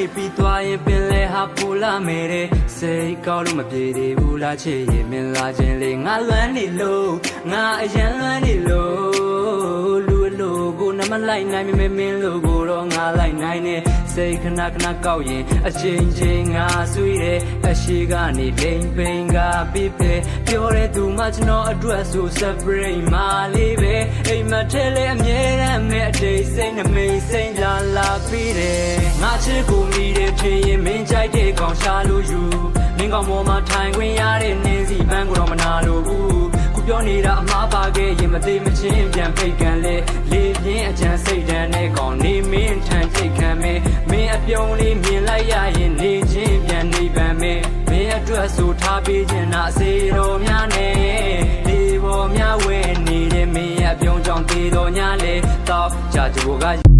နေပြီးသွားရင်ပင်လဲဟာပူလာမေတဲ့စိတ်ကောင်းလို့မပြေသေးဘူးလားချစ်ရင်မင်းလာခြင်းလေငါလွမ်းနေလို့ငါအရင်လွမ်းနေလို့လူလိုကိုနမလိုက်နိုင်မမင်းလို့ကိုတော့ငါလိုက်နိုင်နေစိတ်ခဏခဏကောက်ရင်အချိန်ချင်းငါဆွေးတယ်အရှိကနေဒိန်ပိန်ကပြပြပြောတဲ့သူမှကျွန်တော်အတွက်ဆို separate မလေးပဲအိမ်မထဲလေအမြဲတမ်းမဲ့အတိတ်စိတ်နှမိတ်စိတ်လာပြီးတယ်ငါချစ်ကိုမိတယ်ထင်ရင်မင်းကြိုက်တဲ့ကောင်ရှာလို့ယူမင်းကောင်ပေါ်မှာထိုင်ခွင့်ရတဲ့နင်းစီပန်းကိုတော့မနာလို့ဘူးခုပြောနေတာအမှားပါခဲ့ရင်မသေးမချင်းပြန်ဖိတ်ကန်လေလေပြင်းအချမ်းစိတ်တန်းနဲ့ကောင်နေမင်းထန်ထိတ်ခံမဲမင်းအပြုံးလေးမြင်လိုက်ရရင်နေချင်းပြန်နေပန်မဲမင်းအတွက်ဆိုထားပေးခြင်းနာစေတော်များနဲ့ဒီပေါ်များဝဲနေတဲ့မင်းရဲ့အပြုံးကြောင့်သေးတော်ညာလေတော့ကြာကြိုက